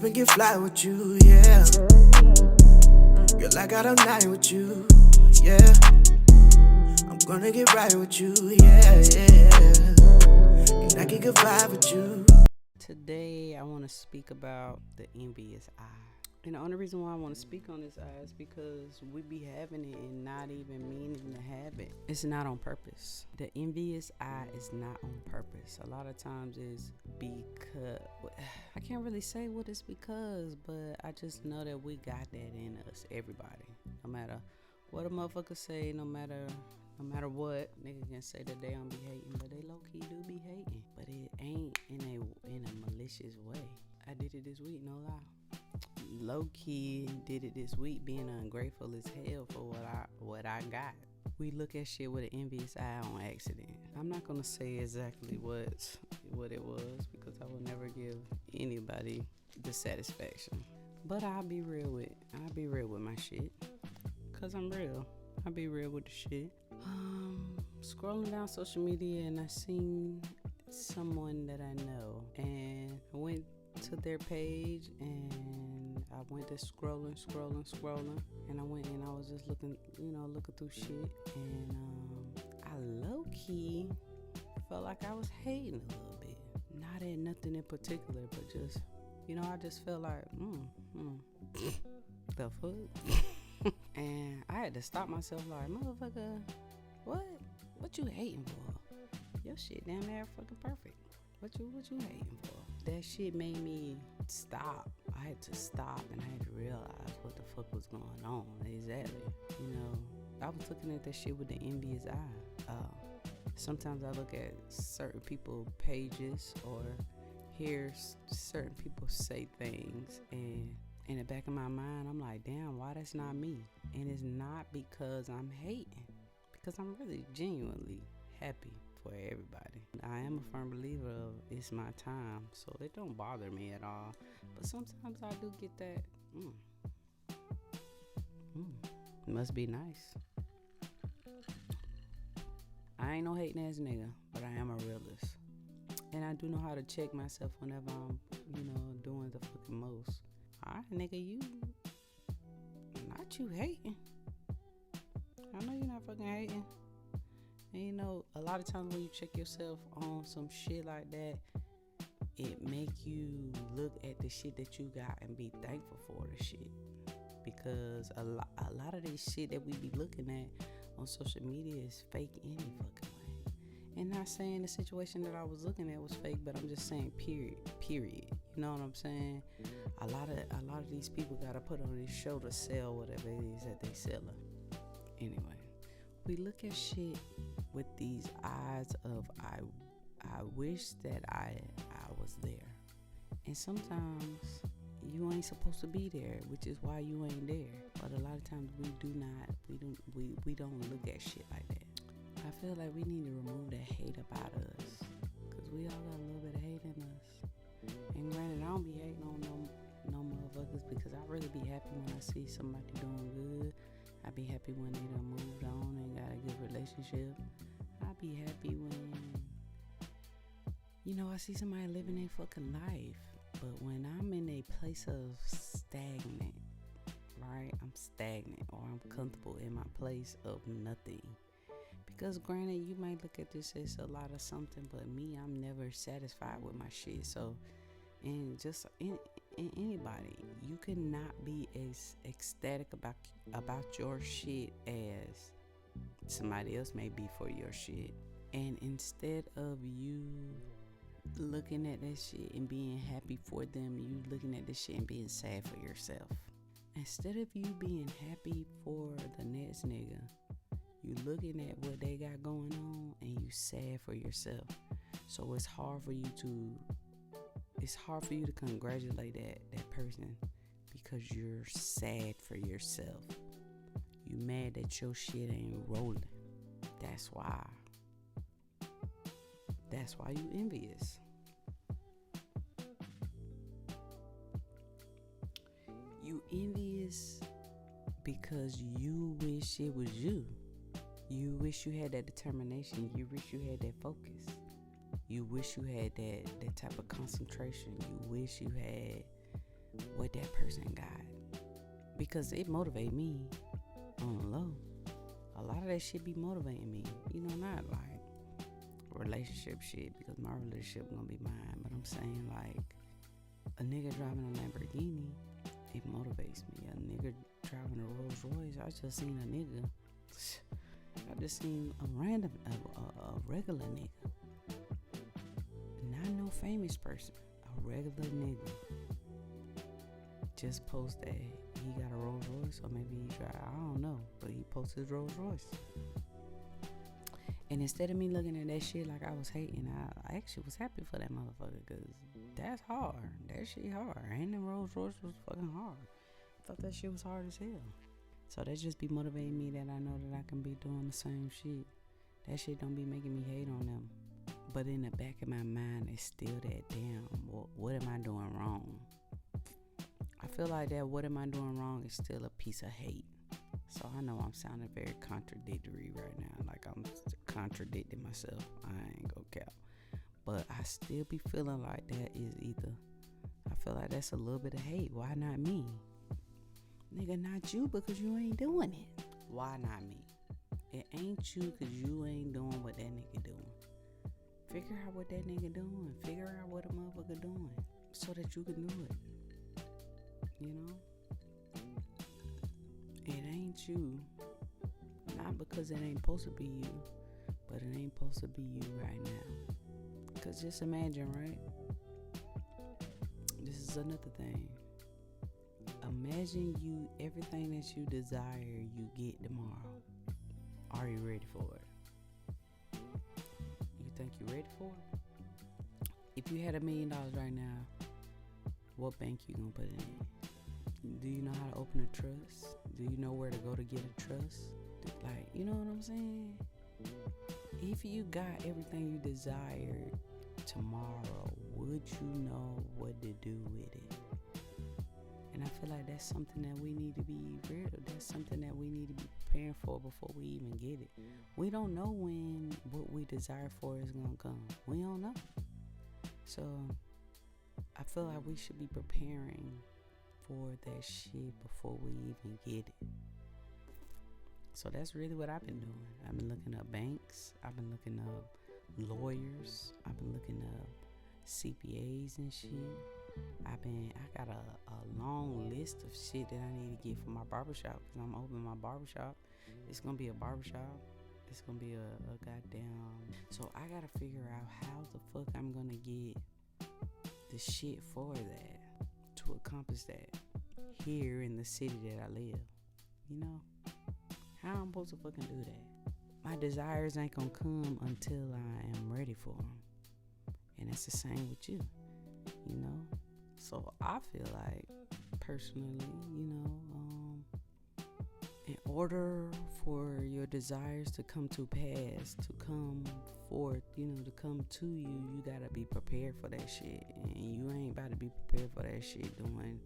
up and get fly with you, yeah. Girl, I got a night with you, yeah. I'm gonna get right with you, yeah. And I get good vibe with you. Today, I want to speak about the envious eye. And the only reason why I want to speak on this eye is because we be having it and not even meaning to have it. It's not on purpose. The envious eye is not on purpose. A lot of times it's because, I can't really say what it's because, but I just know that we got that in us, everybody. No matter what a motherfucker say, no matter what, nigga can say that they don't be hating, but they low-key do be hating. But it ain't in a malicious way. I did it this week, no lie. Low-key did it this week, being ungrateful as hell for what I got. We look at shit with an envious eye on accident. I'm not gonna say exactly what it was, because I will never give anybody the satisfaction. But I'll be real with my shit, cause I'm real. I'll be real with the shit. Scrolling down social media and I seen someone that I know, and I went to their page and I went to scrolling, and I went and I was just looking through shit, and I low-key felt like I was hating a little bit. Not at nothing in particular, but just, I just felt like, the fuck? And I had to stop myself like, motherfucker, what you hating for? Your shit damn near fucking perfect. What you hating for? That shit made me stop. I had to stop and I had to realize what the fuck was going on. Exactly. I was looking at that shit with the envious eye. Sometimes I look at certain people pages or hear certain people say things, and in the back of my mind, I'm like, damn, why that's not me? And it's not because I'm hating, because I'm really genuinely happy for everybody. I am a firm believer of it's my time, so it don't bother me at all. But sometimes I do get that, must be nice. I ain't no hating ass nigga, but I am a realist. And I do know how to check myself whenever I'm, doing the fucking most. Alright, nigga, you hating. I know you're not fucking hating. And a lot of times when you check yourself on some shit like that, it make you look at the shit that you got and be thankful for the shit. Because a lot of this shit that we be looking at on social media is fake any fucking way. And not saying the situation that I was looking at was fake, but I'm just saying period. You know what I'm saying? A lot of these people gotta put on this show to sell whatever it is that they selling. Anyway, we look at shit with these eyes of I wish that I was there. And sometimes you ain't supposed to be there, which is why you ain't there. But a lot of times we don't look at shit like that. I feel like we need to remove that hate about us, because we all got a little bit of hate in us. And granted, I don't be hating on no motherfuckers, because I really be happy when I see somebody doing good. I be happy when they done moved on and got a good relationship. I be happy when, I see somebody living their fucking life. But when I'm in a place of stagnant, right? I'm stagnant, or I'm comfortable in my place of nothing. Because granted, you might look at this as a lot of something, but me, I'm never satisfied with my shit. So, and just in anybody, you cannot be as ecstatic about your shit as somebody else may be for your shit. And instead of you looking at that shit and being happy for them, you looking at this shit and being sad for yourself. Instead of you being happy for the next nigga, you looking at what they got going on and you sad for yourself. So it's hard for you to congratulate that person, because you're sad for yourself. You mad that your shit ain't rolling. That's why you envious. You envious because you wish it was you. You wish you had that determination. You wish you had that focus. You wish you had that type of concentration. You wish you had what that person got, because it motivate me on the low. A lot of that shit be motivating me, not like relationship shit, because my relationship gonna be mine, but I'm saying like a nigga driving a Lamborghini, it motivates me. A nigga driving a Rolls Royce, I just seen a nigga. I just seen a random, a regular nigga, not no famous person, a regular nigga, just post that he got a Rolls Royce, or maybe he drive, I don't know, but he posted his Rolls Royce. And instead of me looking at that shit like I was hating, I actually was happy for that motherfucker, because that's hard. That shit hard. And the Rolls Royce was fucking hard. I thought that shit was hard as hell. So that just be motivating me, that I know that I can be doing the same shit. That shit don't be making me hate on them. But in the back of my mind, it's still that, damn, what am I doing wrong? I feel like that what am I doing wrong is still a piece of hate. So I know I'm sounding very contradictory right now. Like I'm contradicting myself. I ain't gonna cap. But I still be feeling like that is either, I feel like that's a little bit of hate. Why not me? Nigga, not you, because you ain't doing it. Why not me? It ain't you, because you ain't doing what that nigga doing. Figure out what that nigga doing. Figure out what a motherfucker doing, so that you can do it. It ain't you. Not because it ain't supposed to be you, but it ain't supposed to be you right now. Because just imagine, right? This is another thing. Imagine everything that you desire, you get tomorrow. Are you ready for it? You think you're ready for it? If you had $1 million right now, what bank you gonna put it in? Do you know how to open a trust? Do you know where to go to get a trust? Like, you know what I'm saying? If you got everything you desired tomorrow, would you know what to do with it? And I feel like that's something that we need to be real. That's something that we need to be preparing for before we even get it. We don't know when what we desire for is gonna come. We don't know. So I feel like we should be preparing for that shit before we even get it. So that's really what I've been doing. I've been looking up banks. I've been looking up lawyers. I've been looking up CPAs and shit. I got a long list of shit that I need to get for my barbershop, because I'm opening my barbershop. It's gonna be a barbershop. It's gonna be a goddamn. So I gotta figure out how the fuck I'm gonna get the shit for that, to accomplish that here in the city that I live. How I'm supposed to fucking do that? My desires ain't gonna come until I am ready for them. And that's the same with you, So I feel like, personally, in order for your desires to come to pass, to come forth, to come to you, you gotta be prepared for that shit. And you ain't about to be prepared for that shit doing,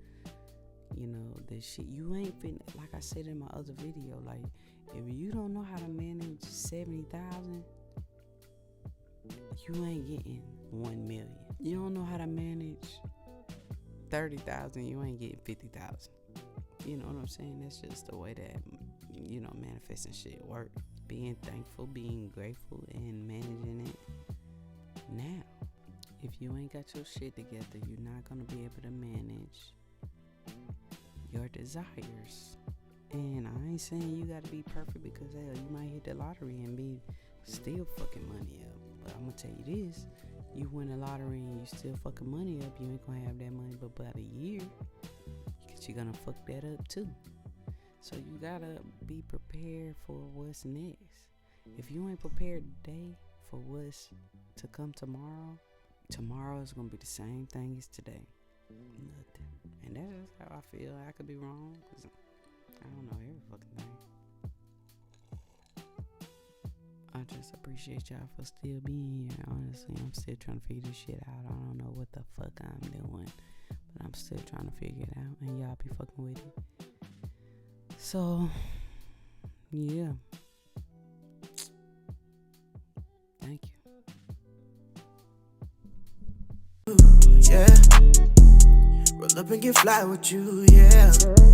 this shit. You ain't finna, like I said in my other video, like, if you don't know how to manage 70,000, you ain't getting 1 million. You don't know how to manage 30,000, you ain't getting 50,000. You know what I'm saying? That's just the way that, manifesting shit work. Being thankful, being grateful, and managing it now. If you ain't got your shit together, you're not gonna be able to manage your desires. And I ain't saying you gotta be perfect, because hell, you might hit the lottery and be still fucking money up. But I'm gonna tell you this: you win the lottery and you still fucking money up, you ain't gonna have that money but about a year, because you're gonna fuck that up too. So you gotta be prepared for what's next. If you ain't prepared today for what's to come tomorrow is gonna be the same thing as today. Nothing. And that's just how I feel. I could be wrong, because I don't know every fucking thing. I just appreciate y'all for still being here. Honestly, I'm still trying to figure this shit out. I don't know what the fuck I'm doing, but I'm still trying to figure it out, and y'all be fucking with it. So, yeah. Thank you. Yeah. Roll up up and get fly with you, yeah.